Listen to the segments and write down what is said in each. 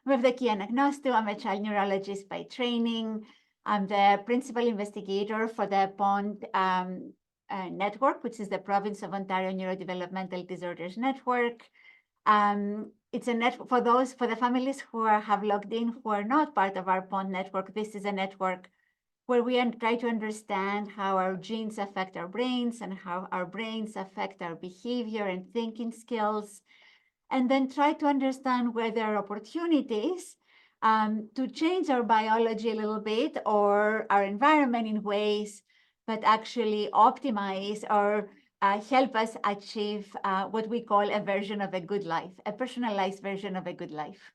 I'm Evdokia Anagnostou. I'm a child neurologist by training. I'm the principal investigator for the POND network, which is the Province of Ontario Neurodevelopmental Disorders Network. It's a network for the families who have logged in who are not part of our POND network. This is a network where we try to understand how our genes affect our brains and how our brains affect our behavior and thinking skills, and then try to understand where there are opportunities to change our biology a little bit or our environment in ways that actually optimize or help us achieve what we call a version of a good life, a personalized version of a good life.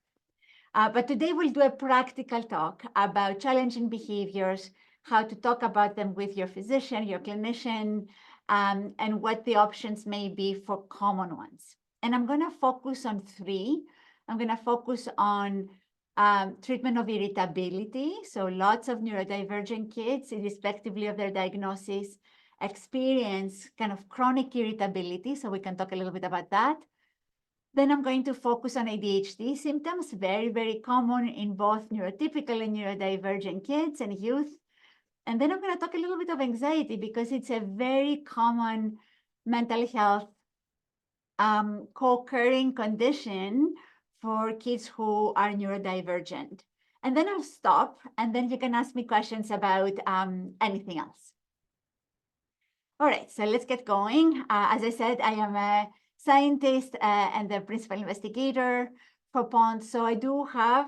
But today we'll do a practical talk about challenging behaviors, how to talk about them with your physician, your clinician, and what the options may be for common ones. And I'm going to focus on three. I'm going to focus on treatment of irritability. So lots of neurodivergent kids, irrespectively of their diagnosis, experience kind of chronic irritability. So we can talk a little bit about that. Then I'm going to focus on ADHD symptoms, very, very common in both neurotypical and neurodivergent kids and youth. And then I'm going to talk a little bit of anxiety because it's a very common mental health co-occurring condition for kids who are neurodivergent. And then I'll stop, and then you can ask me questions about anything else. All right, so let's get going. As I said, I am a scientist and the principal investigator for POND. So I do have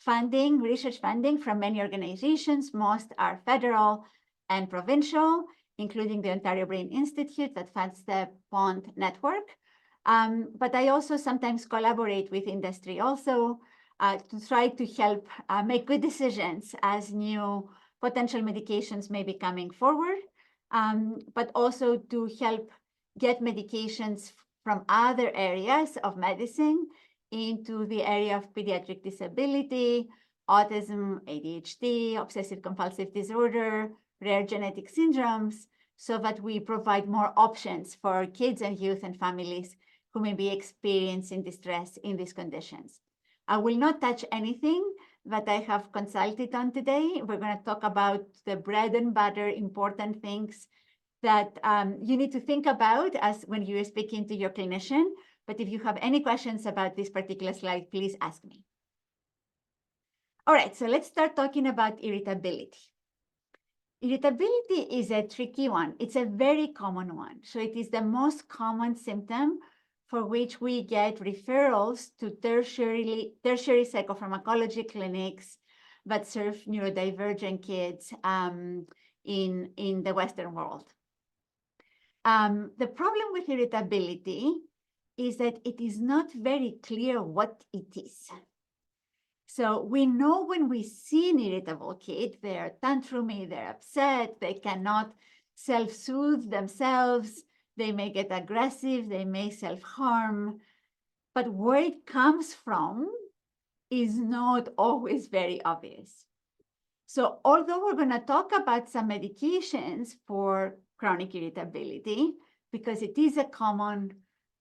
funding, research funding from many organizations. Most are federal and provincial, including the Ontario Brain Institute that funds the POND network. But I also sometimes collaborate with industry also to try to help make good decisions as new potential medications may be coming forward, but also to help get medications from other areas of medicine into the area of pediatric disability, autism, ADHD, obsessive compulsive disorder, rare genetic syndromes, so that we provide more options for kids and youth and families who may be experiencing distress in these conditions. I will not touch anything that I have consulted on today. We're going to talk about the bread and butter important things that you need to think about as when you're speaking to your clinician. But if you have any questions about this particular slide, please ask me. All right, so let's start talking about irritability. Irritability is a tricky one. It's a very common one. So it is the most common symptom for which we get referrals to tertiary psychopharmacology clinics that serve neurodivergent kids in the Western world. The problem with irritability is that it is not very clear what it is. So we know when we see an irritable kid, they're tantrumy, they're upset, they cannot self-soothe themselves, they may get aggressive, they may self-harm, but where it comes from is not always very obvious. So although we're going to talk about some medications for chronic irritability, because it is a common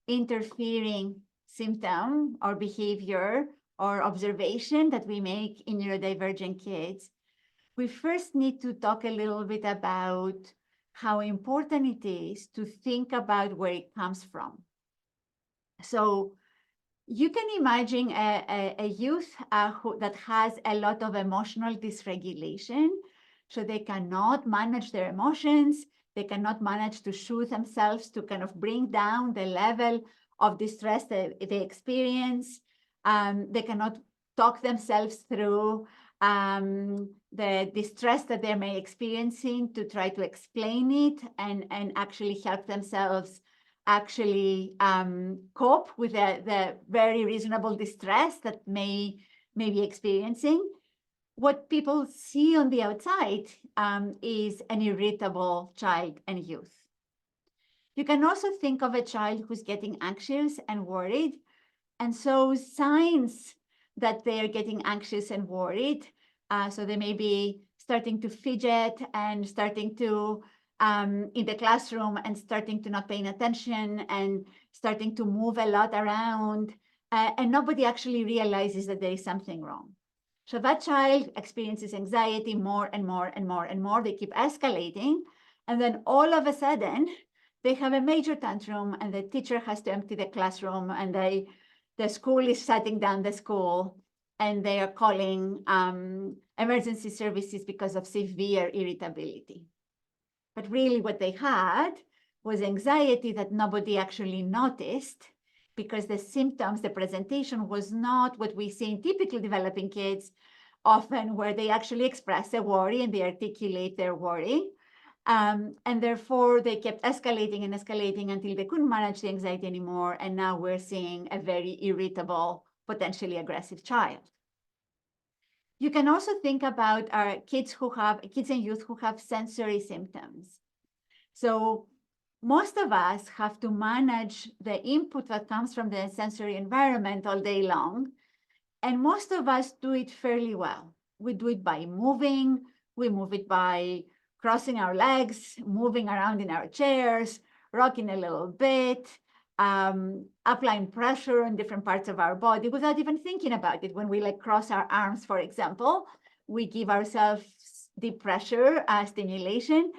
interfering symptom or behavior or observation that we make in neurodivergent kids, we first need to talk a little bit about how important it is to think about where it comes from. So you can imagine a youth that has a lot of emotional dysregulation. So they cannot manage their emotions. They cannot manage to soothe themselves to kind of bring down the level of distress that they experience. They cannot talk themselves through the distress that they may experiencing to try to explain it and actually help themselves actually cope with the very reasonable distress that may be experiencing. What people see on the outside is an irritable child and youth. You can also think of a child who's getting anxious and worried. And so signs that they are getting anxious and worried, so they may be starting to fidget and starting to, in the classroom and starting to not paying attention and starting to move a lot around and nobody actually realizes that there is something wrong. So that child experiences anxiety more and more and more and more. They keep escalating. And then all of a sudden, they have a major tantrum, and the teacher has to empty the classroom, and the school is shutting down the school, and they are calling emergency services because of severe irritability. But really what they had was anxiety that nobody actually noticed, because the symptoms, the presentation was not what we see in typically developing kids, often where they actually express a worry and they articulate their worry. And therefore, they kept escalating and escalating until they couldn't manage the anxiety anymore. And now we're seeing a very irritable, potentially aggressive child. You can also think about our kids and youth who have sensory symptoms. So most of us have to manage the input that comes from the sensory environment all day long. And most of us do it fairly well. We do it by moving, we move it by crossing our legs, moving around in our chairs, rocking a little bit, applying pressure on different parts of our body without even thinking about it. When we like cross our arms, for example, we give ourselves deep pressure stimulation.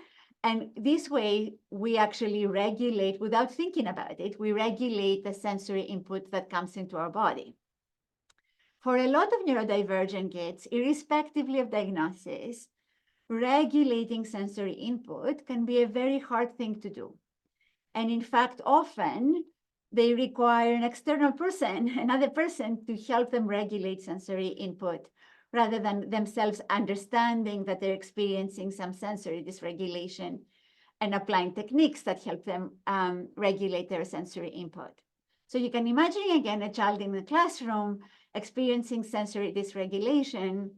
And this way, we actually regulate, without thinking about it, we regulate the sensory input that comes into our body. For a lot of neurodivergent kids, irrespectively of diagnosis, regulating sensory input can be a very hard thing to do. And in fact, often they require an external person, another person, to help them regulate sensory input, rather than themselves understanding that they're experiencing some sensory dysregulation and applying techniques that help them regulate their sensory input. So you can imagine, again, a child in the classroom experiencing sensory dysregulation,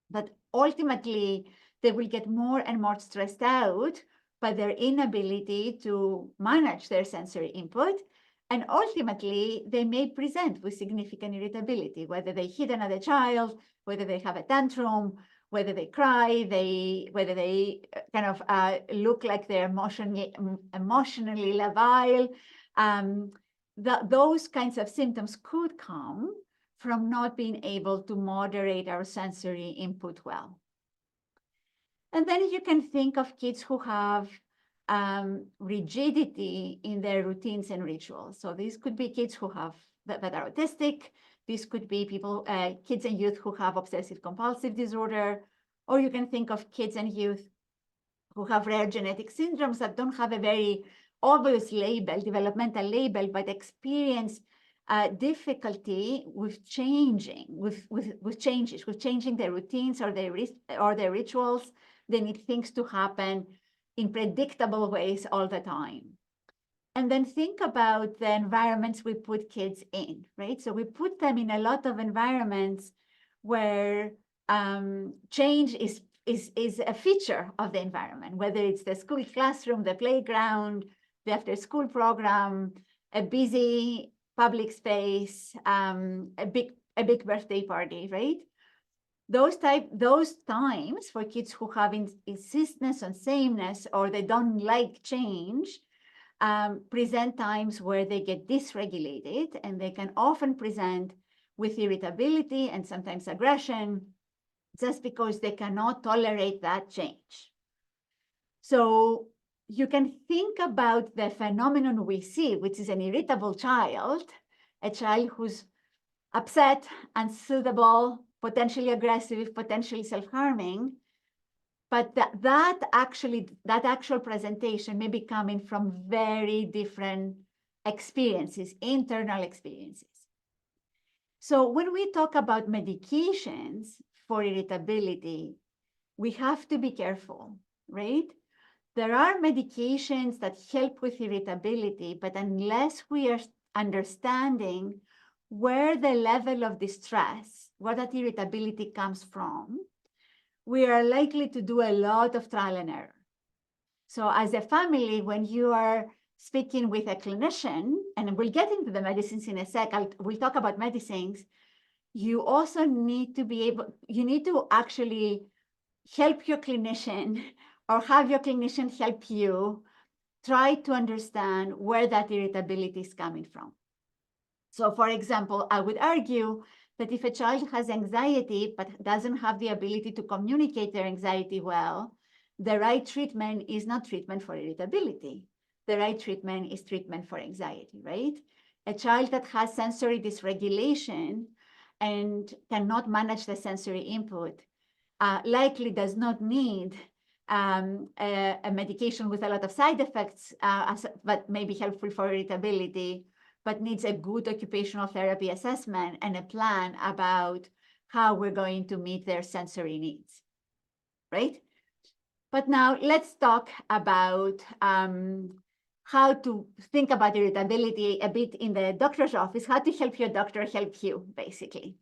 but ultimately they will get more and more stressed out by their inability to manage their sensory input. And ultimately, they may present with significant irritability, whether they hit another child, whether they have a tantrum, whether they cry, whether they kind of look like they're emotionally labile. Those kinds of symptoms could come from not being able to moderate our sensory input well. And then you can think of kids who have rigidity in their routines and rituals. So these could be kids who have that are autistic. These could be people, kids and youth who have obsessive compulsive disorder, or you can think of kids and youth who have rare genetic syndromes that don't have a very obvious label, developmental label, but experience difficulty with changing, with changing their routines or their rituals. They need things to happen in predictable ways all the time. And then think about the environments we put kids in, right? So we put them in a lot of environments where change is a feature of the environment, whether it's the school classroom, the playground, the after-school program, a busy public space, a big birthday party, right? Those times for kids who have insistence on sameness, or they don't like change, present times where they get dysregulated, and they can often present with irritability and sometimes aggression, just because they cannot tolerate that change. So you can think about the phenomenon we see, which is an irritable child, a child who's upset, unsuitable, potentially aggressive, potentially self-harming, but that actual presentation may be coming from very different experiences, internal experiences. So when we talk about medications for irritability, we have to be careful, right? There are medications that help with irritability, but unless we are understanding where the level of distress, where that irritability comes from, we are likely to do a lot of trial and error. So as a family, when you are speaking with a clinician, and we'll get into the medicines in a sec, we'll talk about medicines, you also need to actually help your clinician, or have your clinician help you try to understand where that irritability is coming from. So for example, I would argue that if a child has anxiety but doesn't have the ability to communicate their anxiety well, the right treatment is not treatment for irritability. The right treatment is treatment for anxiety, right? A child that has sensory dysregulation and cannot manage the sensory input likely does not need a medication with a lot of side effects, but may be helpful for irritability, but needs a good occupational therapy assessment and a plan about how we're going to meet their sensory needs, right? But now let's talk about how to think about irritability a bit in the doctor's office, how to help your doctor help you, basically.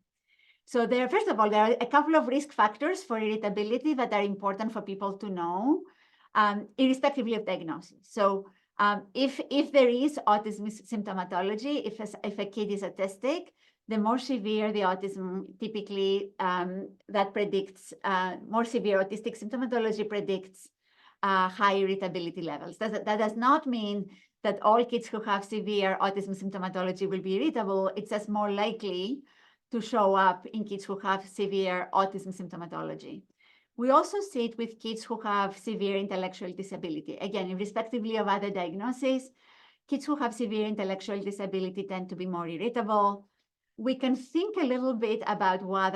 So first of all, there are a couple of risk factors for irritability that are important for people to know, irrespectively of diagnosis. So if there is autism symptomatology, if a kid is autistic, the more severe the autism, typically that predicts, more severe autistic symptomatology predicts high irritability levels. That does not mean that all kids who have severe autism symptomatology will be irritable. It's just more likely to show up in kids who have severe autism symptomatology. We also see it with kids who have severe intellectual disability. Again, irrespectively of other diagnoses, kids who have severe intellectual disability tend to be more irritable. We can think a little bit about why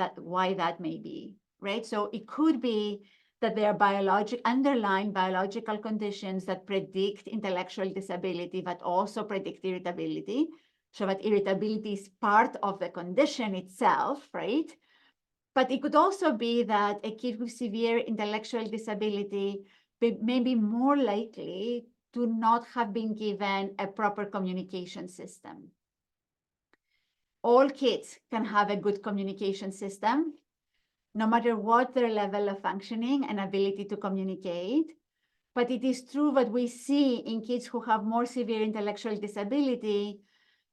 that may be, right? So it could be that there are underlying biological conditions that predict intellectual disability, but also predict irritability. So that irritability is part of the condition itself, right? But it could also be that a kid with severe intellectual disability may be more likely to not have been given a proper communication system. All kids can have a good communication system, no matter what their level of functioning and ability to communicate. But it is true that we see in kids who have more severe intellectual disability,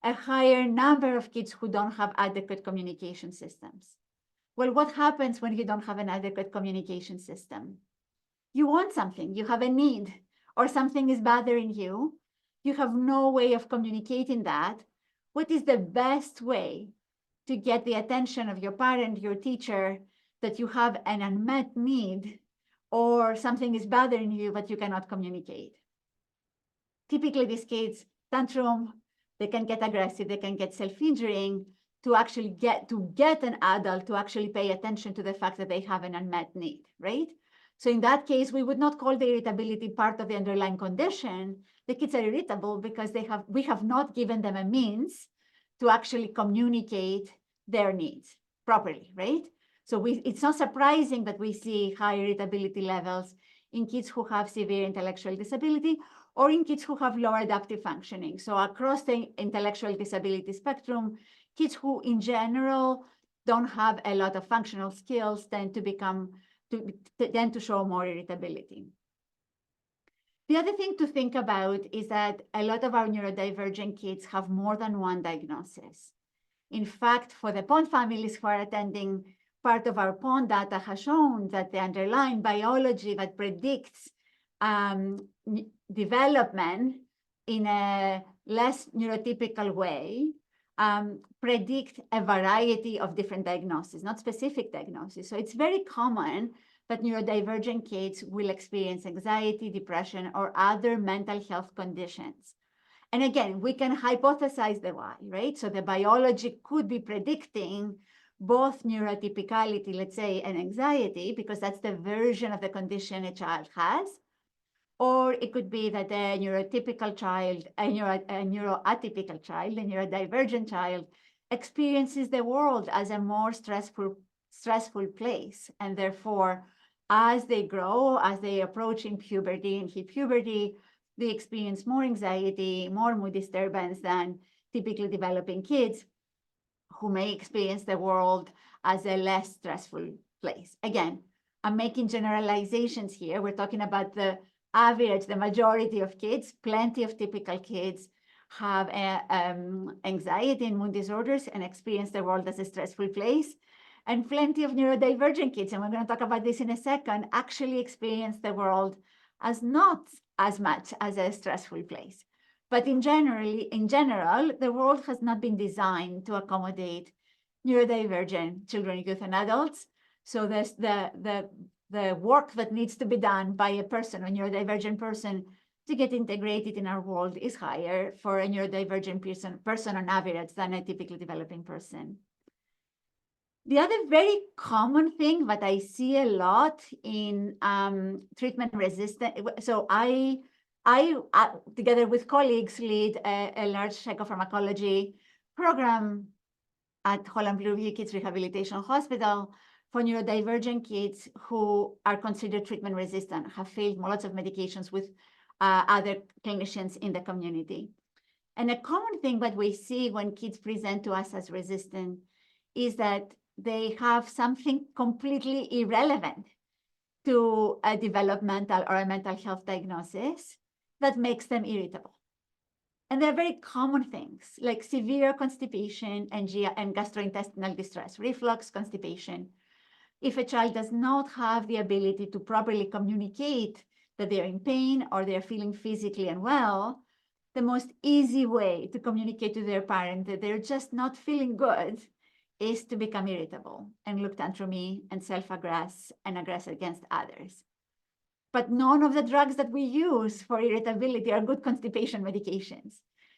a higher number of kids who don't have adequate communication systems. Well, what happens when you don't have an adequate communication system? You want something, you have a need, or something is bothering you. You have no way of communicating that. What is the best way to get the attention of your parent, your teacher, that you have an unmet need or something is bothering you but you cannot communicate? Typically, these kids tantrum, they can get aggressive, they can get self-injuring, to actually get an adult to actually pay attention to the fact that they have an unmet need, right? So in that case, we would not call the irritability part of the underlying condition. The kids are irritable because we have not given them a means to actually communicate their needs properly, right? So it's not surprising that we see high irritability levels in kids who have severe intellectual disability or in kids who have lower adaptive functioning. So across the intellectual disability spectrum, kids who in general don't have a lot of functional skills tend to show more irritability. The other thing to think about is that a lot of our neurodivergent kids have more than one diagnosis. In fact, for the POND families who are attending, part of our POND data has shown that the underlying biology that predicts development in a less neurotypical way predict a variety of different diagnoses, not specific diagnoses. So it's very common that neurodivergent kids will experience anxiety, depression, or other mental health conditions. And again, we can hypothesize the why, right? So the biology could be predicting both neurotypicality, let's say, and anxiety, because that's the version of the condition a child has. Or it could be that a neurotypical child, a neuroatypical child, a neurodivergent child experiences the world as a more stressful place. And therefore, as they grow, as they approach in puberty and hit puberty, they experience more anxiety, more mood disturbance than typically developing kids who may experience the world as a less stressful place. Again, I'm making generalizations here. We're talking about the average, the majority of kids. Plenty of typical kids have anxiety and mood disorders and experience the world as a stressful place. And plenty of neurodivergent kids, and we're going to talk about this in a second, actually experience the world as not as much as a stressful place. But in general, the world has not been designed to accommodate neurodivergent children, youth, and adults. So there's the work that needs to be done by a person, a neurodivergent person, to get integrated in our world is higher for a neurodivergent person on average than a typically developing person. The other very common thing that I see a lot in treatment resistant, so I together with colleagues, lead a large psychopharmacology program at Holland Bloorview Kids Rehabilitation Hospital for neurodivergent kids who are considered treatment resistant, have failed lots of medications with other clinicians in the community. And a common thing that we see when kids present to us as resistant is that they have something completely irrelevant to a developmental or a mental health diagnosis that makes them irritable. And they're very common things like severe constipation and gastrointestinal distress, reflux, constipation. If a child does not have the ability to properly communicate that they're in pain or they're feeling physically unwell, the most easy way to communicate to their parent that they're just not feeling good is to become irritable and look tantrumy and self-aggress and aggress against others. But none of the drugs that we use for irritability are good constipation medications.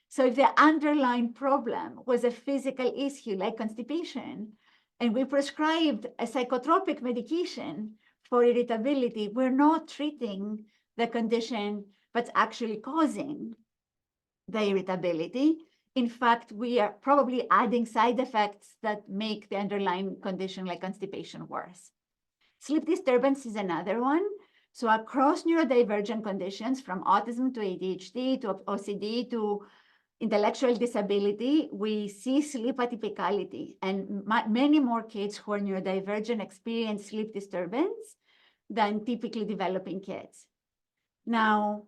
So if the underlying problem was a physical issue like constipation, and we prescribed a psychotropic medication for irritability, we're not treating the condition that's actually causing the irritability. In fact, we are probably adding side effects that make the underlying condition like constipation worse. Sleep disturbance is another one. So across neurodivergent conditions, from autism to ADHD to OCD to intellectual disability, we see sleep atypicality, and many more kids who are neurodivergent experience sleep disturbance than typically developing kids. Now,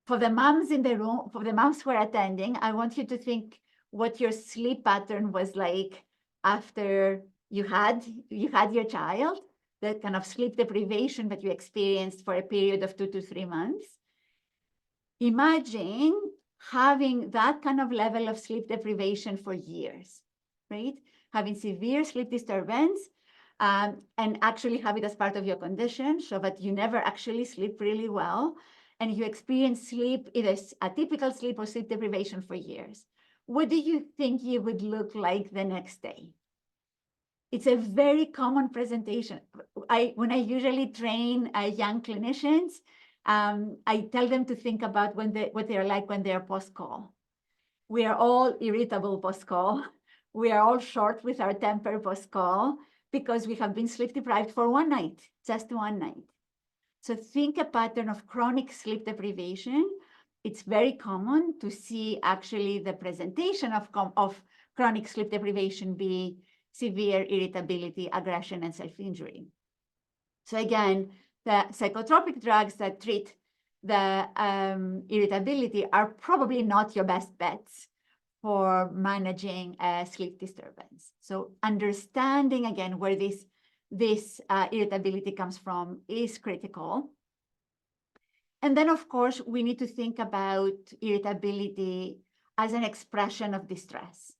for the moms in the room, for the moms who are attending, I want you to think what your sleep pattern was like after you had your child, the kind of sleep deprivation that you experienced for a period of 2 to 3 months. Imagine having that kind of level of sleep deprivation for years, right? Having severe sleep disturbance and actually have it as part of your condition so that you never actually sleep really well. And you experience sleep, either atypical sleep or sleep deprivation for years. What do you think you would look like the next day? It's a very common presentation. When I usually train young clinicians, I tell them to think about what they're like when they're post-call. We are all irritable post-call. We are all short with our temper post-call because we have been sleep deprived for one night, just one night. So think a pattern of chronic sleep deprivation. It's very common to see actually the presentation of chronic sleep deprivation be severe irritability, aggression, and self-injury. So again, the psychotropic drugs that treat the irritability are probably not your best bets for managing sleep disturbance. So understanding again where this irritability comes from is critical. And then, of course, we need to think about irritability as an expression of distress.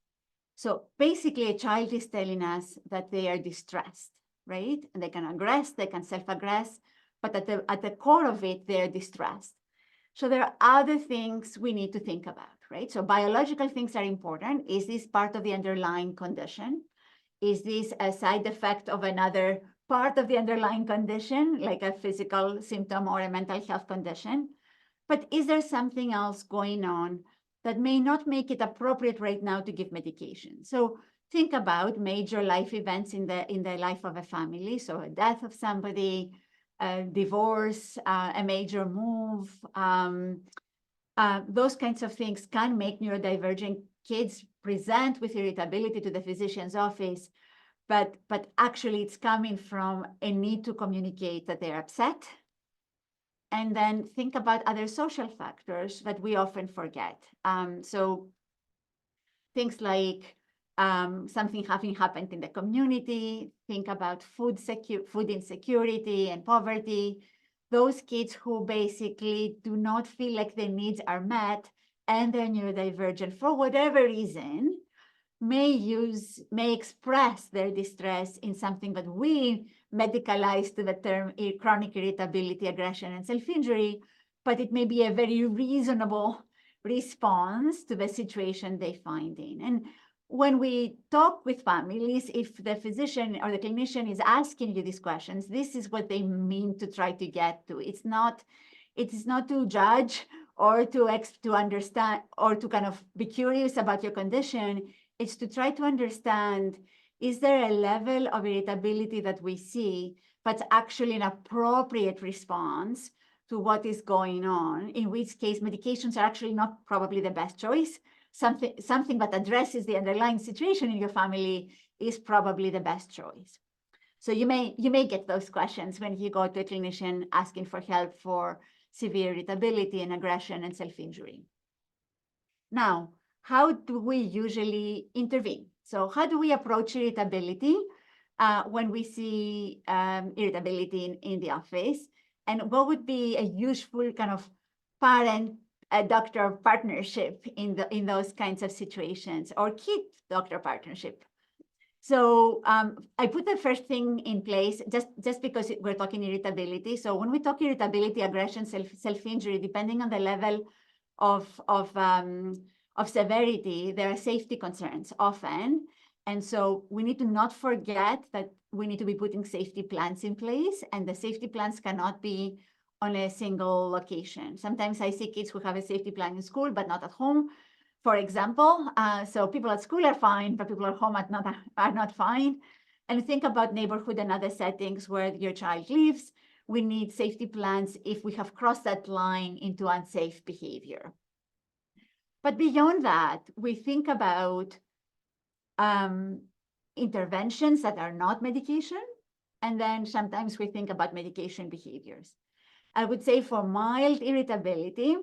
So basically, a child is telling us that they are distressed, right? And they can aggress, they can self-aggress, but at the core of it, they're distressed. So there are other things we need to think about, right? So biological things are important. Is this part of the underlying condition? Is this a side effect of another part of the underlying condition, like a physical symptom or a mental health condition? But is there something else going on that may not make it appropriate right now to give medication? So think about major life events in the life of a family. So a death of somebody, a divorce, a major move, those kinds of things can make neurodivergent kids present with irritability to the physician's office, but actually it's coming from a need to communicate that they're upset. And then think about other social factors that we often forget. So things like something having happened in the community, think about food insecurity and poverty. Those kids who basically do not feel like their needs are met and they're neurodivergent for whatever reason, may express their distress in something that we medicalize to the term chronic irritability, aggression, and self-injury, but it may be a very reasonable response to the situation they find in. And when we talk with families, if the physician or the clinician is asking you these questions, this is what they mean to try to get to. It is not to judge or to understand or to kind of be curious about your condition. It's to try to understand, is there a level of irritability that we see that's actually an appropriate response to what is going on, in which case medications are actually not probably the best choice. Something that addresses the underlying situation in your family is probably the best choice. So you may get those questions when you go to a clinician asking for help for severe irritability and aggression and self-injury. Now, how do we usually intervene? So how do we approach irritability when we see irritability in the office? And what would be a useful kind of parent-doctor partnership in those kinds of situations, or kid-doctor partnership? So I put the first thing in place just because we're talking irritability. So when we talk irritability, aggression, self-injury, depending on the level of severity, there are safety concerns often. And so we need to not forget that we need to be putting safety plans in place, and the safety plans cannot be on a single location. Sometimes I see kids who have a safety plan in school, but not at home, for example. So people at school are fine, but people at home are not fine. And think about neighborhood and other settings where your child lives. We need safety plans if we have crossed that line into unsafe behavior. But beyond that, we think about interventions that are not medication, and then sometimes we think about medication behaviors. I would say for mild irritability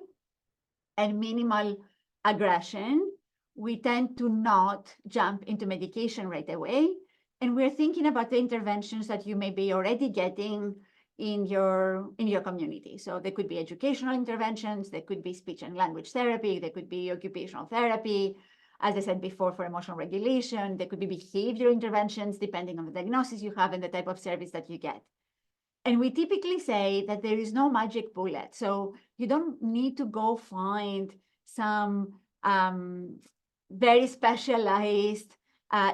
and minimal aggression, we tend to not jump into medication right away. And we're thinking about the interventions that you may be already getting in your community. So there could be educational interventions, there could be speech and language therapy, there could be occupational therapy, as I said before, for emotional regulation, there could be behavior interventions depending on the diagnosis you have and the type of service that you get. And we typically say that there is no magic bullet. So you don't need to go find some very specialized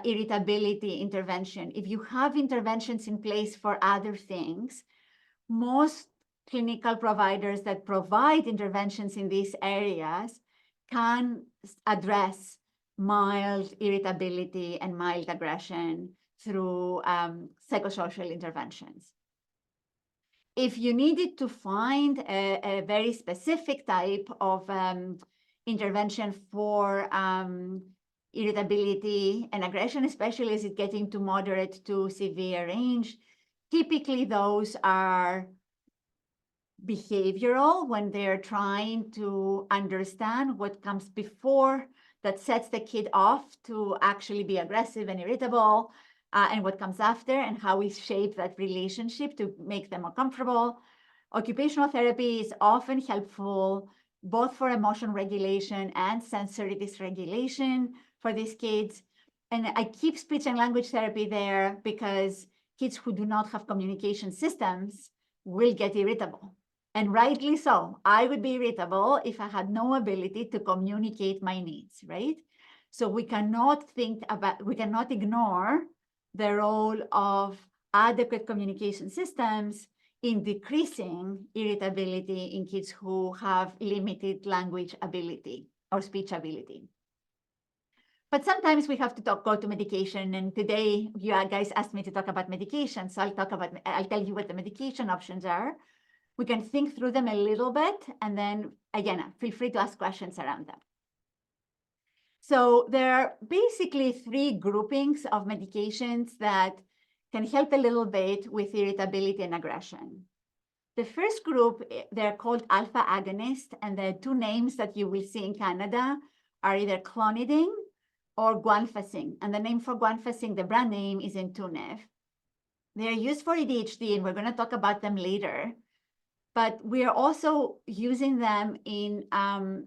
irritability intervention. If you have interventions in place for other things, most clinical providers that provide interventions in these areas can address mild irritability and mild aggression through psychosocial interventions. If you needed to find a very specific type of intervention for irritability and aggression, especially as it's getting to moderate to severe range, typically those are behavioral, when they're trying to understand what comes before that sets the kid off to actually be aggressive and irritable, and what comes after, and how we shape that relationship to make them more comfortable. Occupational therapy is often helpful both for emotion regulation and sensory dysregulation for these kids. And I keep speech and language therapy there because kids who do not have communication systems will get irritable. And rightly so. I would be irritable if I had no ability to communicate my needs, right? So we cannot ignore the role of adequate communication systems in decreasing irritability in kids who have limited language ability or speech ability. But sometimes we have to go to medication. And today, you guys asked me to talk about medication. So I'll tell you what the medication options are. We can think through them a little bit. And then again, feel free to ask questions around them. So there are basically 3 groupings of medications that can help a little bit with irritability and aggression. The first group, they're called alpha agonists, and the 2 names that you will see in Canada are either clonidine or guanfacine. And the name for guanfacine, the brand name, is Intuniv. They're used for ADHD, and we're going to talk about them later. but we are also using them in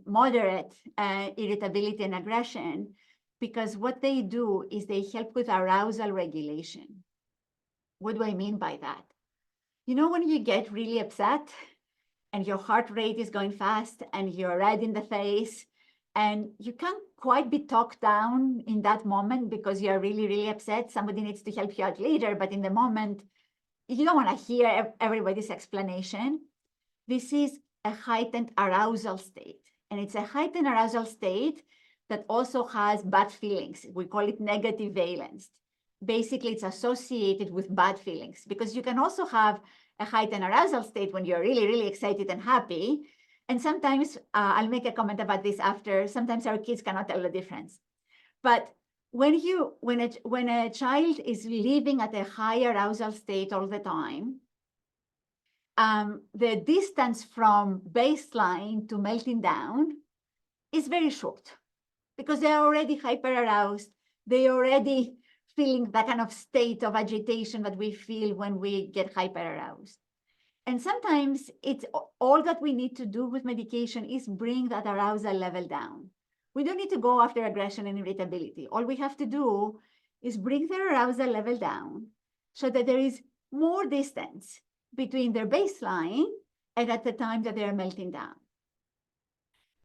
moderate irritability and aggression, because what they do is they help with arousal regulation. What do I mean by that? You know, when you get really upset and your heart rate is going fast and you're red in the face and you can't quite be talked down in that moment because you're really, really upset. Somebody needs to help you out later, but in the moment, you don't want to hear everybody's explanation. This is a heightened arousal state. And it's a heightened arousal state that also has bad feelings. We call it negative valence. Basically, it's associated with bad feelings, because you can also have a heightened arousal state when you're really, really excited and happy. And sometimes, I'll make a comment about this after, sometimes our kids cannot tell the difference. But when a child is living at a high arousal state all the time, the distance from baseline to melting down is very short, because they're already hyper-aroused. They're already feeling that kind of state of agitation that we feel when we get hyper-aroused. And sometimes it's all that we need to do with medication is bring that arousal level down. We don't need to go after aggression and irritability. All we have to do is bring their arousal level down so that there is more distance between their baseline and at the time that they're melting down.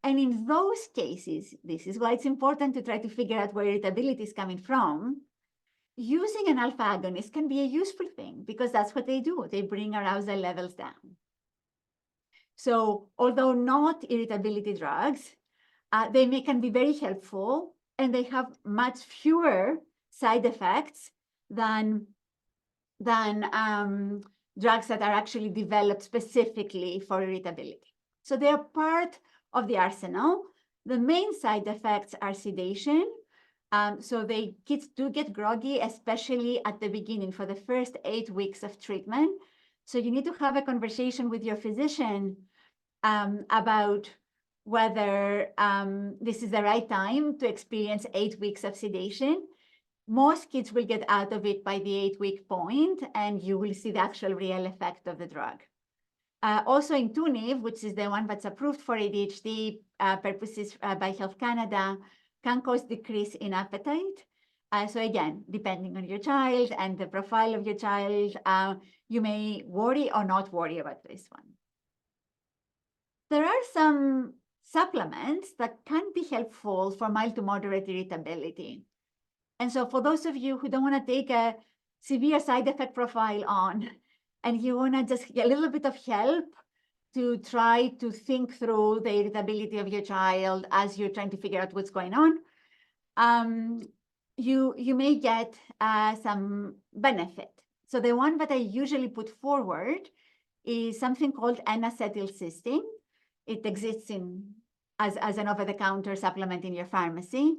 And in those cases, this is why it's important to try to figure out where irritability is coming from. Using an alpha agonist can be a useful thing, because that's what they do. They bring arousal levels down. So although not irritability drugs, they can be very helpful, and they have much fewer side effects than drugs that are actually developed specifically for irritability. So they are part of the arsenal. The main side effects are sedation. So kids do get groggy, especially at the beginning for the first 8 weeks of treatment. So you need to have a conversation with your physician about whether this is the right time to experience 8 weeks of sedation. Most kids will get out of it by the 8-week point, and you will see the actual real effect of the drug. Also Intuniv, which is the one that's approved for ADHD purposes by Health Canada, can cause decrease in appetite. So again, depending on your child and the profile of your child, you may worry or not worry about this one. There are some supplements that can be helpful for mild to moderate irritability. And so for those of you who don't want to take a severe side effect profile on, and you want to just get a little bit of help to try to think through the irritability of your child as you're trying to figure out what's going on, you may get some benefit. So the one that I usually put forward is something called N-acetylcysteine. It exists as an over-the-counter supplement in your pharmacy.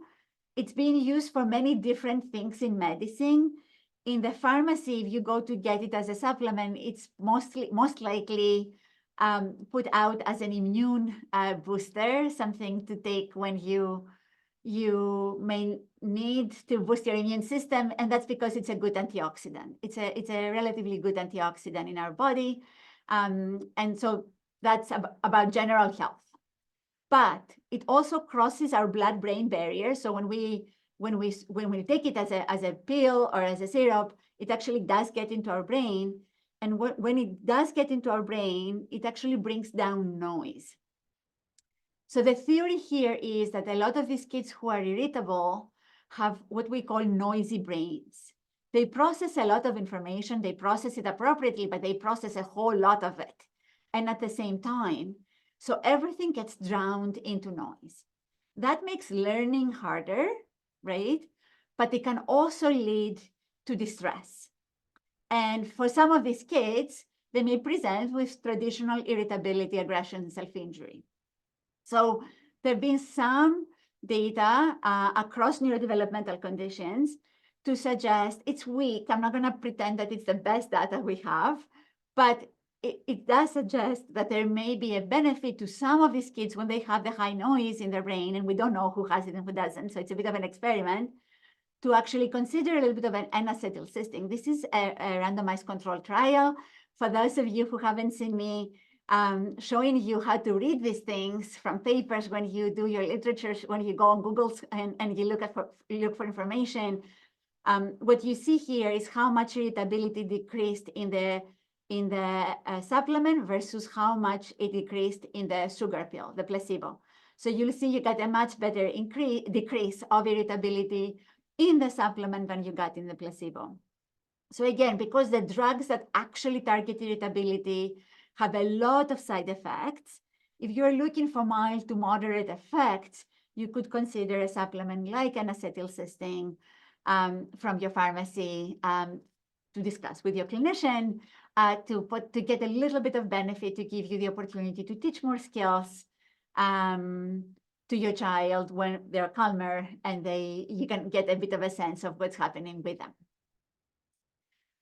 It's being used for many different things in medicine. In the pharmacy, if you go to get it as a supplement, it's most likely put out as an immune booster, something to take when you may need to boost your immune system, and that's because it's a good antioxidant. It's a relatively good antioxidant in our body, and so that's about general health. But it also crosses our blood-brain barrier. So when we take it as a pill or as a syrup, it actually does get into our brain. And when it does get into our brain, it actually brings down noise. So the theory here is that a lot of these kids who are irritable have what we call noisy brains. They process a lot of information, they process it appropriately, but they process a whole lot of it. And at the same time, so everything gets drowned into noise. That makes learning harder, right? But it can also lead to distress. And for some of these kids, they may present with traditional irritability, aggression, and self-injury. So there have been some data across neurodevelopmental conditions to suggest it's weak. I'm not going to pretend that it's the best data we have, but it does suggest that there may be a benefit to some of these kids when they have the high noise in their brain, and we don't know who has it and who doesn't. So it's a bit of an experiment to actually consider a little bit of an N-acetylcysteine. This is a randomized controlled trial. For those of you who haven't seen me showing you how to read these things from papers when you do your literature, when you go on Google and you look for information. What you see here is how much irritability decreased in the supplement versus how much it decreased in the sugar pill, the placebo. So you'll see you got a much better decrease of irritability in the supplement than you got in the placebo. So again, because the drugs that actually target irritability have a lot of side effects, if you're looking for mild to moderate effects, you could consider a supplement like an acetylcysteine from your pharmacy to discuss with your clinician to get a little bit of benefit, to give you the opportunity to teach more skills to your child when they're calmer, and you can get a bit of a sense of what's happening with them.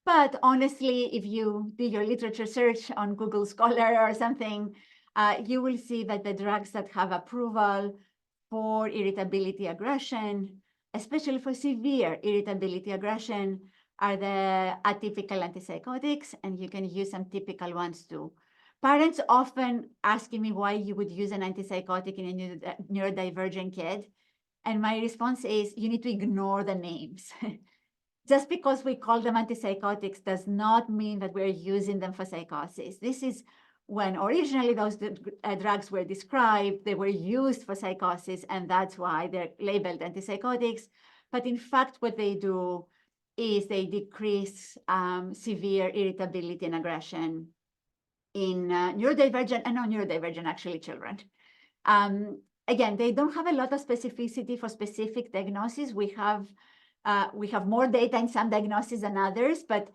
But honestly, if you do your literature search on Google Scholar or something, you will see that the drugs that have approval for irritability aggression, especially for severe irritability aggression, are the atypical antipsychotics, and you can use some typical ones too. Parents often asking me why you would use an antipsychotic in a neurodivergent kid. And my response is, you need to ignore the names. Just because we call them antipsychotics does not mean that we're using them for psychosis. This is when originally those drugs were described, they were used for psychosis, and that's why they're labeled antipsychotics. But in fact, what they do is they decrease severe irritability and aggression in neurodivergent and non-neurodivergent, actually, children. Again, they don't have a lot of specificity for specific diagnoses. We have more data in some diagnoses than others, but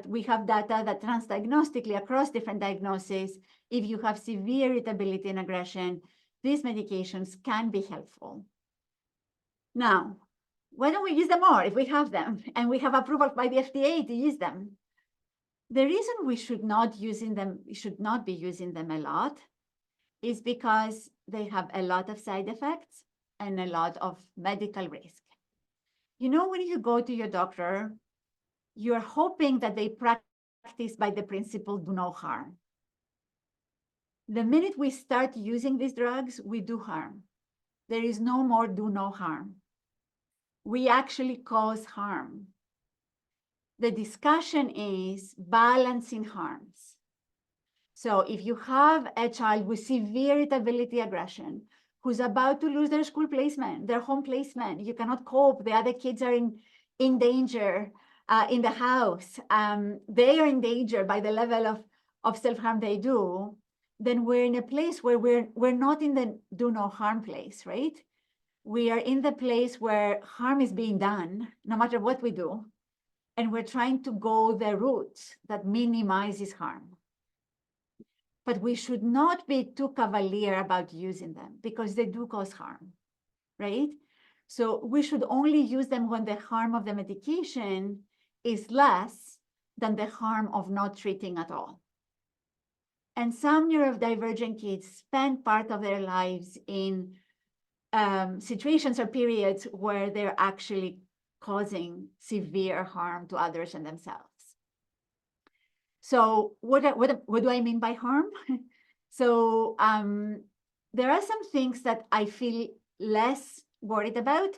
we have data that transdiagnostically across different diagnoses, if you have severe irritability and aggression, these medications can be helpful. Now, why don't we use them more if we have them and we have approval by the FDA to use them? The reason we should not be using them a lot is because they have a lot of side effects and a lot of medical risk. You know, when you go to your doctor, you're hoping that they practice by the principle, do no harm. The minute we start using these drugs, we do harm. There is no more do no harm. We actually cause harm. The discussion is balancing harms. So if you have a child with severe irritability aggression, who's about to lose their school placement, their home placement, you cannot cope, the other kids are in danger in the house, they are in danger by the level of self-harm they do, then we're in a place where we're not in the do no harm place, right? We are in the place where harm is being done, no matter what we do, and we're trying to go the route that minimizes harm. But we should not be too cavalier about using them because they do cause harm, right? So we should only use them when the harm of the medication is less than the harm of not treating at all. And some neurodivergent kids spend part of their lives in situations or periods where they're actually causing severe harm to others and themselves. So what do I mean by harm? So there are some things that I feel less worried about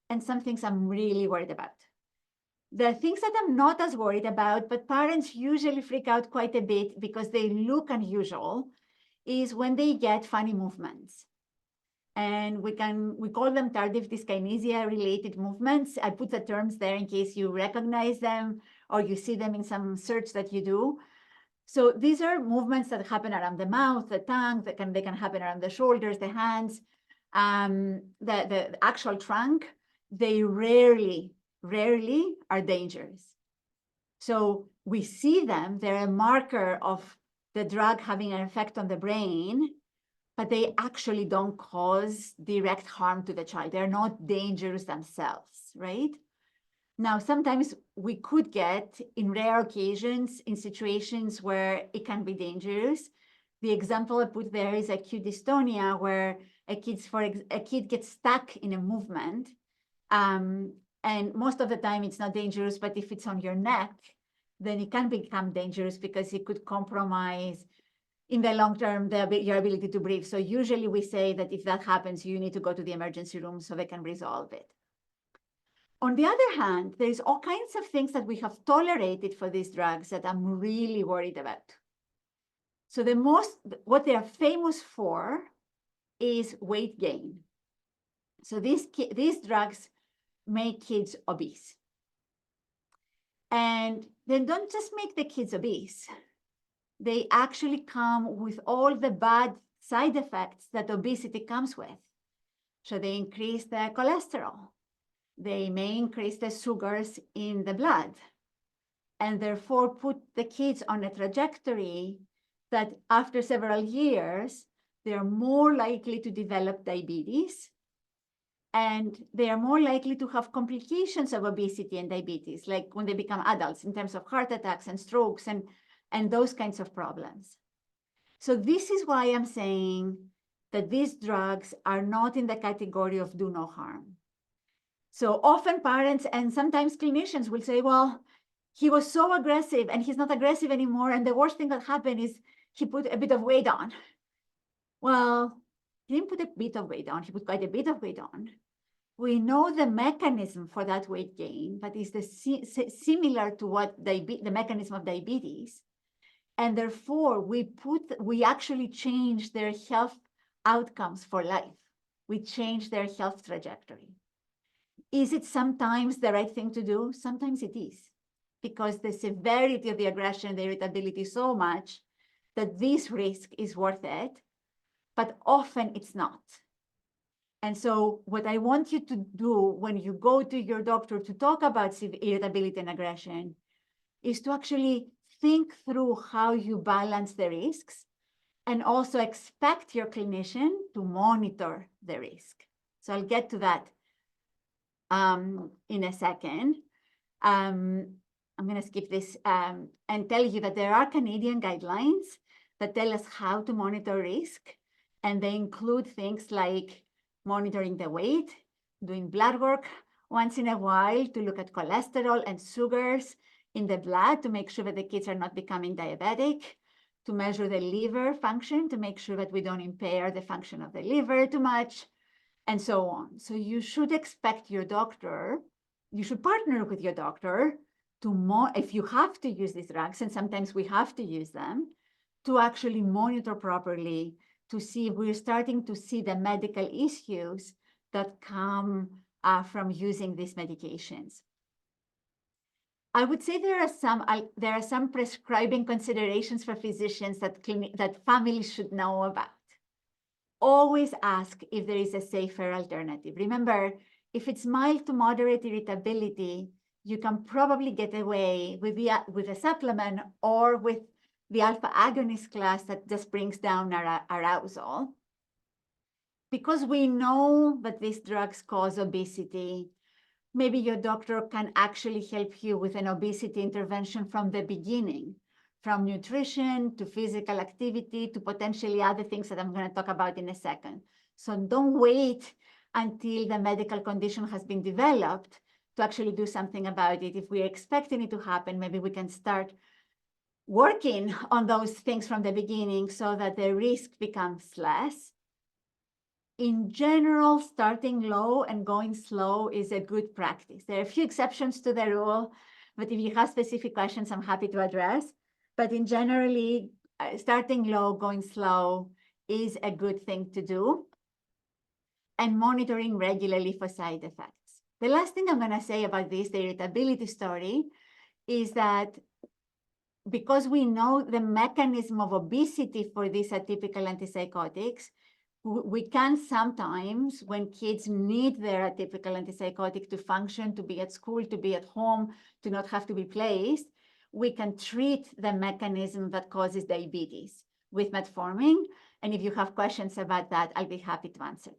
and some things I'm really worried about. The things that I'm not as worried about, but parents usually freak out quite a bit because they look unusual, is when they get funny movements. And we call them tardive dyskinesia related movements. I put the terms there in case you recognize them or you see them in some search that you do. So these are movements that happen around the mouth, the tongue, they can happen around the shoulders, the hands, the actual trunk. They rarely are dangerous. So we see them, they're a marker of the drug having an effect on the brain, but they actually don't cause direct harm to the child. They're not dangerous themselves, right? Now, sometimes we could get, in rare occasions, in situations where it can be dangerous. The example I put there is acute dystonia, where a kid gets stuck in a movement. And most of the time, it's not dangerous, but if it's on your neck, then it can become dangerous because it could compromise in the long term, your ability to breathe. So usually we say that if that happens, you need to go to the emergency room so they can resolve it. On the other hand, there's all kinds of things that we have tolerated for these drugs that I'm really worried about. So what they are famous for is weight gain. So these drugs make kids obese. And they don't just make the kids obese. They actually come with all the bad side effects that obesity comes with. So they increase the cholesterol. They may increase the sugars in the blood, and therefore put the kids on a trajectory that after several years, they're more likely to develop diabetes, and they are more likely to have complications of obesity and diabetes, like when they become adults in terms of heart attacks and strokes and those kinds of problems. So this is why I'm saying that these drugs are not in the category of do no harm. So often parents and sometimes clinicians will say, well, he was so aggressive and he's not aggressive anymore. And the worst thing that happened is he put a bit of weight on. Well, he didn't put a bit of weight on, he put quite a bit of weight on. We know the mechanism for that weight gain, but is similar to what the mechanism of diabetes. And therefore, we actually change their health outcomes for life. We change their health trajectory. Is it sometimes the right thing to do? Sometimes it is, because the severity of the aggression, the irritability is so much that this risk is worth it, but often it's not. And so what I want you to do when you go to your doctor to talk about irritability and aggression is to actually think through how you balance the risks and also expect your clinician to monitor the risk. So I'll get to that in a second. I'm going to skip this and tell you that there are Canadian guidelines that tell us how to monitor risk, and they include things like monitoring the weight, doing blood work once in a while to look at cholesterol and sugars in the blood to make sure that the kids are not becoming diabetic, to measure the liver function to make sure that we don't impair the function of the liver too much, and so on. So you should expect your doctor, you should partner with your doctor to, if you have to use these drugs, and sometimes we have to use them, to actually monitor properly to see if we're starting to see the medical issues that come from using these medications. I would say there are some prescribing considerations for physicians that families should know about. Always ask if there is a safer alternative. Remember, if it's mild to moderate irritability, you can probably get away with a supplement or with the alpha agonist class that just brings down our arousal. Because we know that these drugs cause obesity, maybe your doctor can actually help you with an obesity intervention from the beginning, from nutrition to physical activity to potentially other things that I'm going to talk about in a second. So don't wait until the medical condition has been developed to actually do something about it. If we're expecting it to happen, maybe we can start working on those things from the beginning so that the risk becomes less. In general, starting low and going slow is a good practice. There are a few exceptions to the rule, but if you have specific questions, I'm happy to address. But in generally, starting low, going slow is a good thing to do, and monitoring regularly for side effects. The last thing I'm going to say about this, the irritability story, is that because we know the mechanism of obesity for these atypical antipsychotics, we can sometimes, when kids need their atypical antipsychotic to function, to be at school, to be at home, to not have to be placed, we can treat the mechanism that causes diabetes with metformin. And if you have questions about that, I'll be happy to answer.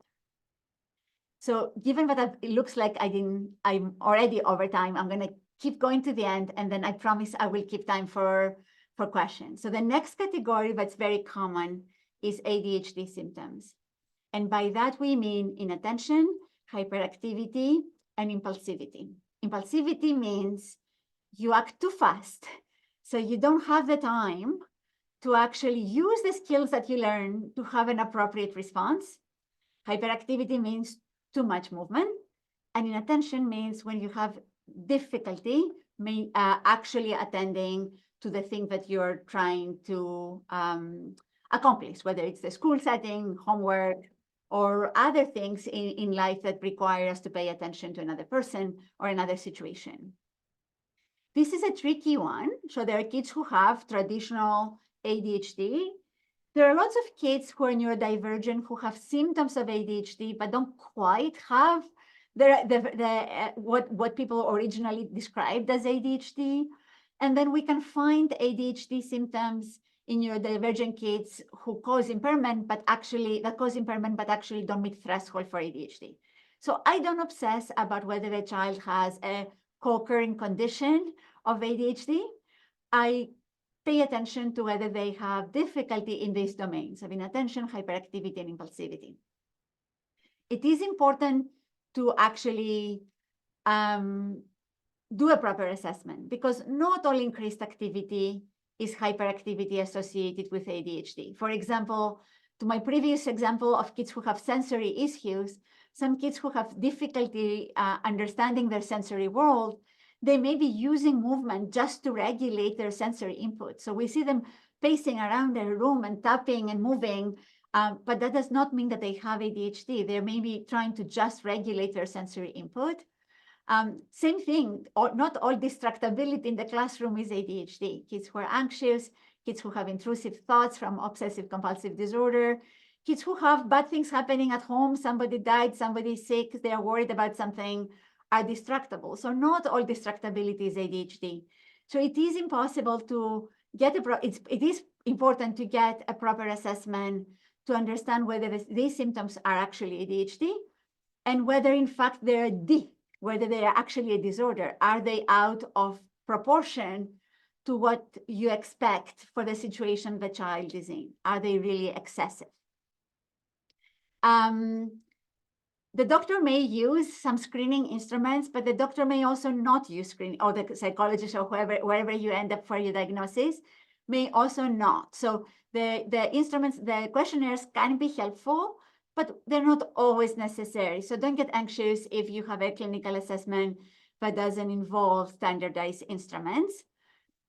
So given that it looks like I'm already over time, I'm going to keep going to the end, and then I promise I will keep time for questions. So the next category that's very common is ADHD symptoms. And by that, we mean inattention, hyperactivity, and impulsivity. Impulsivity means you act too fast. So you don't have the time to actually use the skills that you learn to have an appropriate response. Hyperactivity means too much movement, and inattention means when you have difficulty actually attending to the thing that you're trying to accomplish, whether it's the school setting, homework, or other things in life that require us to pay attention to another person or another situation. This is a tricky one. So there are kids who have traditional ADHD. There are lots of kids who are neurodivergent who have symptoms of ADHD, but don't quite have what people originally described as ADHD. And then we can find ADHD symptoms in neurodivergent kids who cause impairment, but actually don't meet threshold for ADHD. So I don't obsess about whether a child has a co-occurring condition of ADHD. I pay attention to whether they have difficulty in these domains of inattention, hyperactivity, and impulsivity. It is important to actually do a proper assessment, because not all increased activity is hyperactivity associated with ADHD. For example, to my previous example of kids who have sensory issues, some kids who have difficulty understanding their sensory world, they may be using movement just to regulate their sensory input. So we see them pacing around their room and tapping and moving, but that does not mean that they have ADHD. They may be trying to just regulate their sensory input. Same thing, not all distractibility in the classroom is ADHD. Kids who are anxious, kids who have intrusive thoughts from obsessive compulsive disorder, kids who have bad things happening at home, somebody died, somebody's sick, they're worried about something, are distractible. So not all distractibility is ADHD. So it is impossible to get it is important to get a proper assessment to understand whether these symptoms are actually ADHD and whether in fact they're whether they are actually a disorder. Are they out of proportion to what you expect for the situation the child is in? Are they really excessive? The doctor may use some screening instruments, but the doctor may also not use screening, or the psychologist or wherever you end up for your diagnosis may also not. So the instruments, the questionnaires can be helpful, but they're not always necessary. So don't get anxious if you have a clinical assessment that doesn't involve standardized instruments.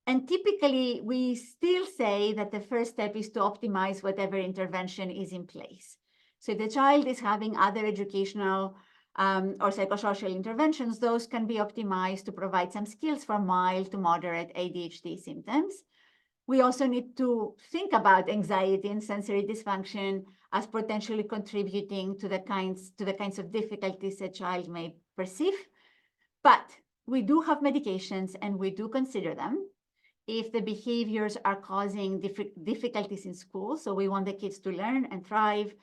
And typically, we still say that the first step is to optimize whatever intervention is in place. So if the child is having other educational or psychosocial interventions, those can be optimized to provide some skills for mild to moderate ADHD symptoms. We also need to think about anxiety and sensory dysfunction as potentially contributing to the kinds of difficulties a child may perceive. But we do have medications and we do consider them if the behaviors are causing difficulties in school. So we want the kids to learn and thrive.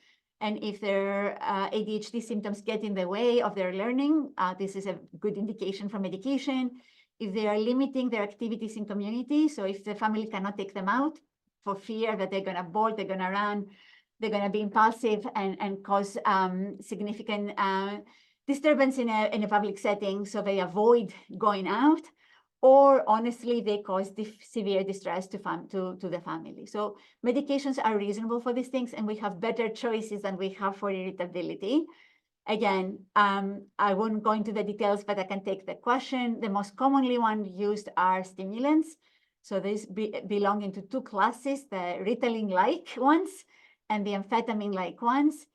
And if their ADHD symptoms get in the way of their learning, this is a good indication for medication. If they are limiting their activities in community, so if the family cannot take them out for fear that they're going to bolt, they're going to run, they're going to be impulsive and cause significant disturbance in a public setting, so they avoid going out, or honestly, they cause severe distress to the family. So medications are reasonable for these things, and we have better choices than we have for irritability. Again, I won't go into the details, but I can take the question. The most commonly used are stimulants. So these belong into two classes, the Ritalin-like ones and the amphetamine-like ones.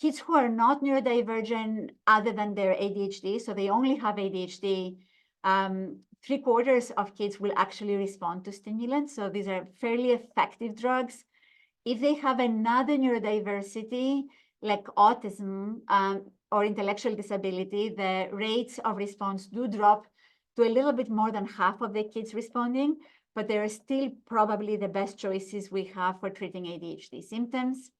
Kids who are not neurodivergent other than their ADHD, so they only have ADHD, 3/4 of kids will actually respond to stimulants. So these are fairly effective drugs. If they have another neurodiversity, like autism or intellectual disability, the rates of response do drop to a little bit more than half of the kids responding, but they are still probably the best choices we have for treating ADHD symptoms.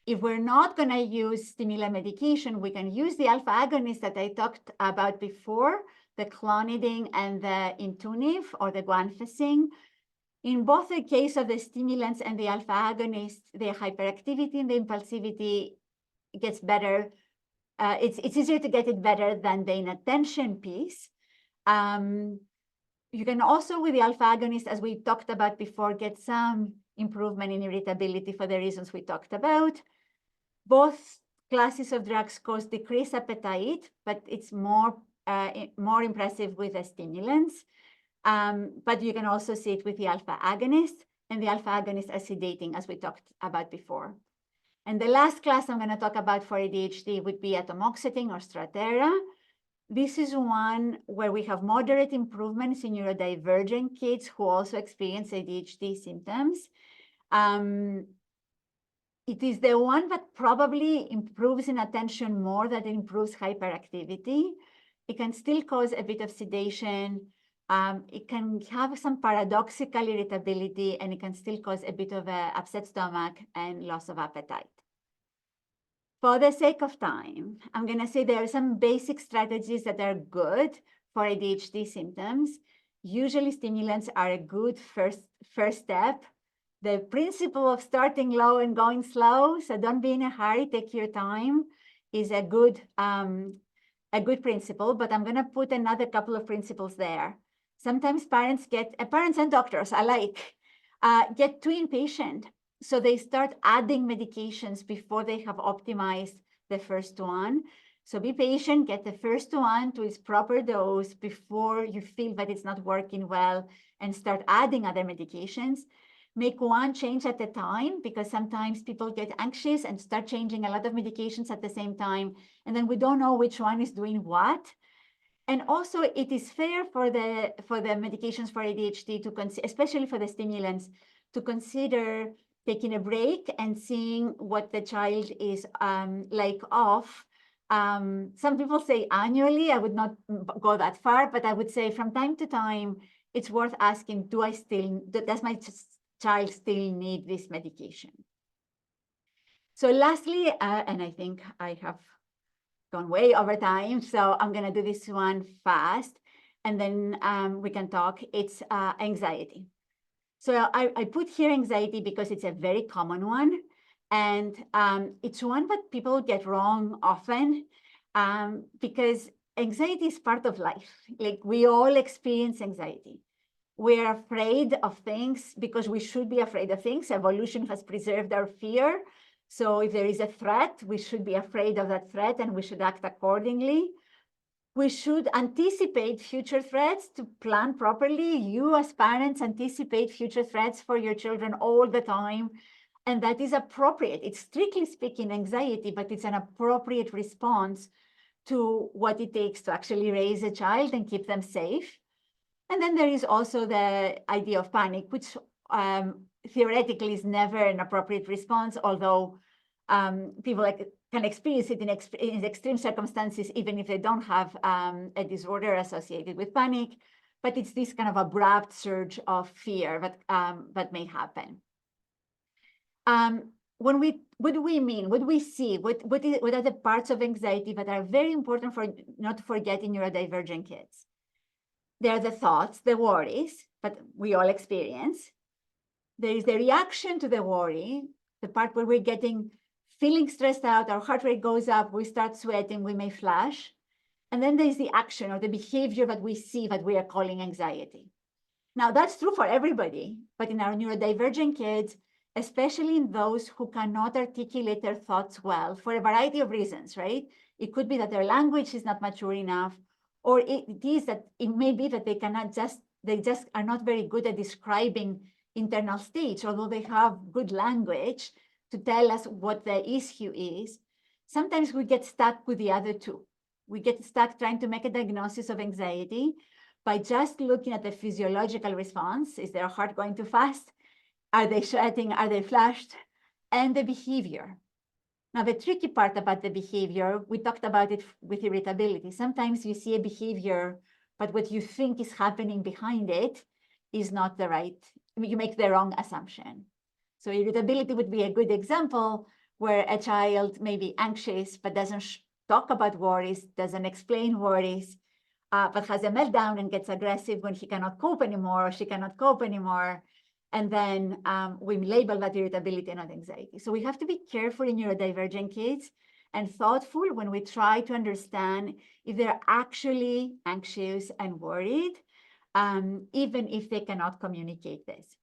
If we're not going to use stimulant medication, we can use the alpha agonists that I talked about before, the clonidine and the Intuniv or the guanfacine. In both the case of the stimulants and the alpha agonists, the hyperactivity and the impulsivity gets better. It's easier to get it better than the inattention piece. You can also, with the alpha agonist, as we talked about before, get some improvement in irritability for the reasons we talked about. Both classes of drugs cause decreased appetite, but it's more impressive with the stimulants. But you can also see it with the alpha agonist, and the alpha agonist are sedating, as we talked about before. And the last class I'm going to talk about for ADHD would be atomoxetine or Strattera. This is one where we have moderate improvements in neurodivergent kids who also experience ADHD symptoms. It is the one that probably improves in attention more than it improves hyperactivity. It can still cause a bit of sedation. It can have some paradoxical irritability, and it can still cause a bit of an upset stomach and loss of appetite. For the sake of time, I'm going to say there are some basic strategies that are good for ADHD symptoms. Usually, stimulants are a good first step. The principle of starting low and going slow, so don't be in a hurry, take your time, is a good principle, but I'm going to put another couple of principles there. Sometimes parents and doctors alike get too impatient. So they start adding medications before they have optimized the first one. So be patient, get the first one to its proper dose before you feel that it's not working well, and start adding other medications. Make one change at a time, because sometimes people get anxious and start changing a lot of medications at the same time, and then we don't know which one is doing what. And also, it is fair for the medications for ADHD to consider, especially for the stimulants, to consider taking a break and seeing what the child is like off. Some people say annually. I would not go that far, but I would say from time to time, it's worth asking, does my child still need this medication? So lastly, and I think I have gone way over time, so I'm going to do this one fast, and then we can talk. It's anxiety. So I put here anxiety because it's a very common one, and it's one that people get wrong often, because anxiety is part of life. Like, we all experience anxiety. We're afraid of things because we should be afraid of things. Evolution has preserved our fear. So if there is a threat, we should be afraid of that threat, and we should act accordingly. We should anticipate future threats to plan properly. You, as parents, anticipate future threats for your children all the time, and that is appropriate. It's strictly speaking anxiety, but it's an appropriate response to what it takes to actually raise a child and keep them safe. And then there is also the idea of panic, which theoretically is never an appropriate response, although people can experience it in extreme circumstances, even if they don't have a disorder associated with panic. But it's this kind of abrupt surge of fear that may happen. What do we mean? What do we see? What are the parts of anxiety that are very important for not to forget in neurodivergent kids? There are the thoughts, the worries, but we all experience. There is the reaction to the worry, the part where we're feeling stressed out, our heart rate goes up, we start sweating, we may flash. And then there's the action or the behavior that we see that we are calling anxiety. Now, that's true for everybody, but in our neurodivergent kids, especially in those who cannot articulate their thoughts well for a variety of reasons, right? It could be that their language is not mature enough, or it may be that they just are not very good at describing internal states, although they have good language to tell us what the issue is. Sometimes we get stuck with the other two. We get stuck trying to make a diagnosis of anxiety by just looking at the physiological response. Is their heart going too fast? Are they sweating? Are they flushed? And the behavior. Now, the tricky part about the behavior, we talked about it with irritability. Sometimes you see a behavior, but what you think is happening behind it is not the right, you make the wrong assumption. So irritability would be a good example where a child may be anxious, but doesn't talk about worries, doesn't explain worries, but has a meltdown and gets aggressive when he cannot cope anymore, or she cannot cope anymore. And then we label that irritability, not anxiety. So we have to be careful in neurodivergent kids and thoughtful when we try to understand if they're actually anxious and worried. even if they cannot communicate this.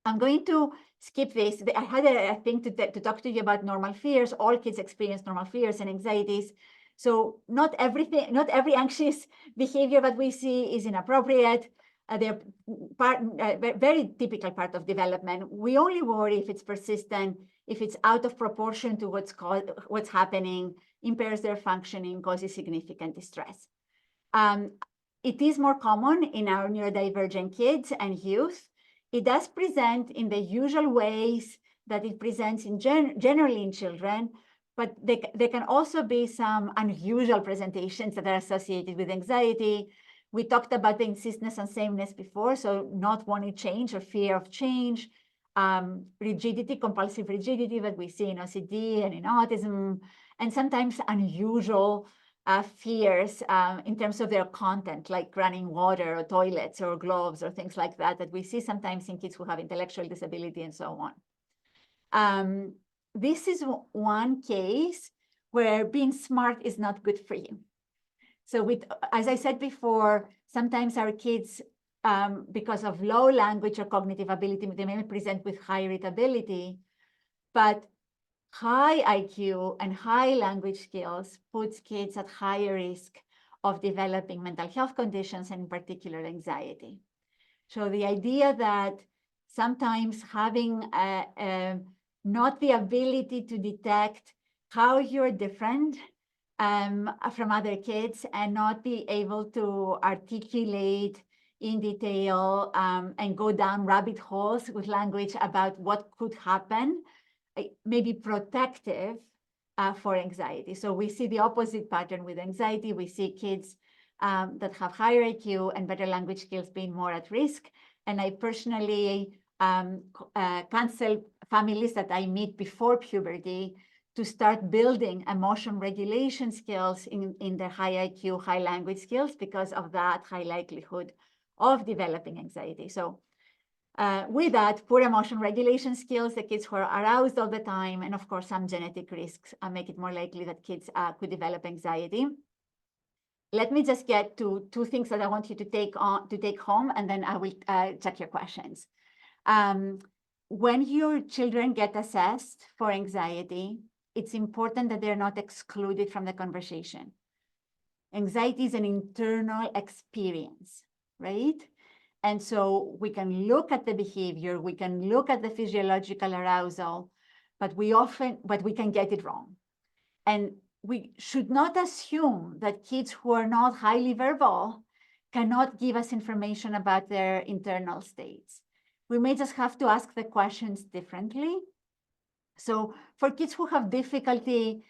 I'm going to skip this. I had a thing to talk to you about normal fears. All kids experience normal fears and anxieties. So not every anxious behavior that we see is inappropriate. They're very typical part of development. We only worry if it's persistent, if it's out of proportion to what's happening, impairs their functioning, causes significant distress. It is more common in our neurodivergent kids and youth. It does present in the usual ways that it presents in generally in children, but there can also be some unusual presentations that are associated with anxiety. We talked about the insistence on sameness before, so not wanting change or fear of change, rigidity, compulsive rigidity that we see in OCD and in autism, and sometimes unusual fears in terms of their content, like running water or toilets or gloves or things like that, that we see sometimes in kids who have intellectual disability and so on. This is one case where being smart is not good for you. So as I said before, sometimes our kids, because of low language or cognitive ability, they may present with high irritability, but high IQ and high language skills puts kids at higher risk of developing mental health conditions, and in particular anxiety. So the idea that sometimes having not the ability to detect how you're different from other kids and not be able to articulate in detail and go down rabbit holes with language about what could happen, may be protective for anxiety. So we see the opposite pattern with anxiety. We see kids that have higher IQ and better language skills being more at risk. And I personally counsel families that I meet before puberty to start building emotion regulation skills in their high IQ, high language skills, because of that high likelihood of developing anxiety. So with that, poor emotion regulation skills, the kids who are aroused all the time, and of course, some genetic risks make it more likely that kids could develop anxiety. Let me just get to two things that I want you to take home, and then I will check your questions. When your children get assessed for anxiety, it's important that they're not excluded from the conversation. Anxiety is an internal experience, right? And so we can look at the behavior, we can look at the physiological arousal, but we can get it wrong. And we should not assume that kids who are not highly verbal cannot give us information about their internal states. We may just have to ask the questions differently. So for kids who have difficulty,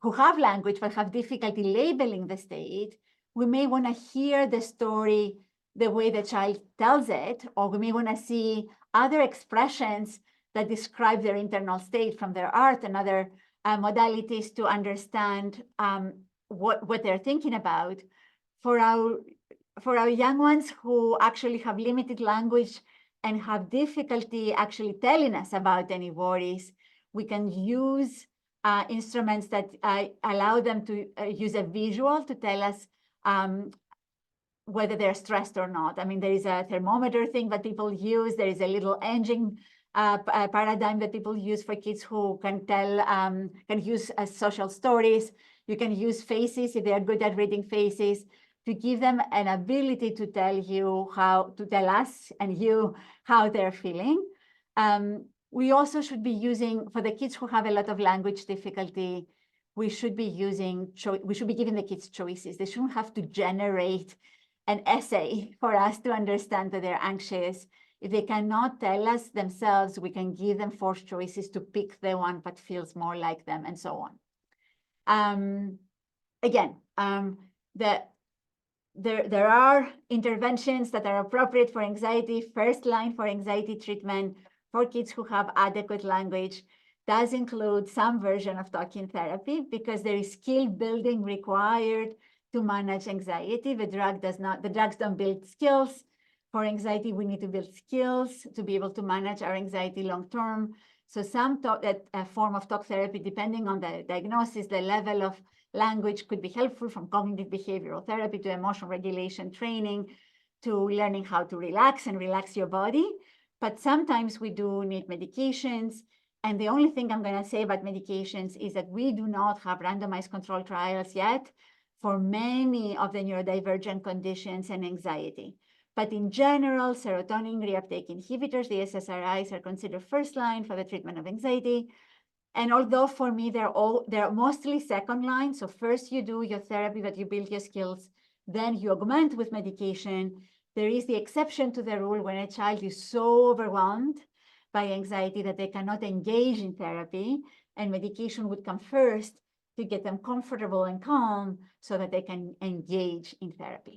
who have language but have difficulty labeling the state, we may want to hear the story the way the child tells it, or we may want to see other expressions that describe their internal state from their art and other modalities to understand what they're thinking about. For our young ones who actually have limited language and have difficulty actually telling us about any worries, we can use instruments that allow them to use a visual to tell us whether they're stressed or not. I mean, there is a thermometer thing that people use. There is a little engine paradigm that people use for kids who can use social stories. You can use faces if they are good at reading faces, to give them an ability to tell us and you how they're feeling. We also should be using, for the kids who have a lot of language difficulty, we should be giving the kids choices. They shouldn't have to generate an essay for us to understand that they're anxious. If they cannot tell us themselves, we can give them forced choices to pick the one that feels more like them, and so on. There are interventions that are appropriate for anxiety. First line for anxiety treatment for kids who have adequate language does include some version of talking therapy, because there is skill building required to manage anxiety. The drugs don't build skills. For anxiety, we need to build skills to be able to manage our anxiety long term. So some form of talk therapy, depending on the diagnosis, the level of language, could be helpful, from cognitive behavioral therapy to emotional regulation training to learning how to relax and relax your body. But sometimes we do need medications. And the only thing I'm going to say about medications is that we do not have randomized controlled trials yet for many of the neurodivergent conditions and anxiety. But in general, serotonin reuptake inhibitors, the SSRIs, are considered first line for the treatment of anxiety. And although for me, they're mostly second line. So first you do your therapy, that you build your skills, then you augment with medication. There is the exception to the rule when a child is so overwhelmed by anxiety that they cannot engage in therapy, and medication would come first to get them comfortable and calm so that they can engage in therapy.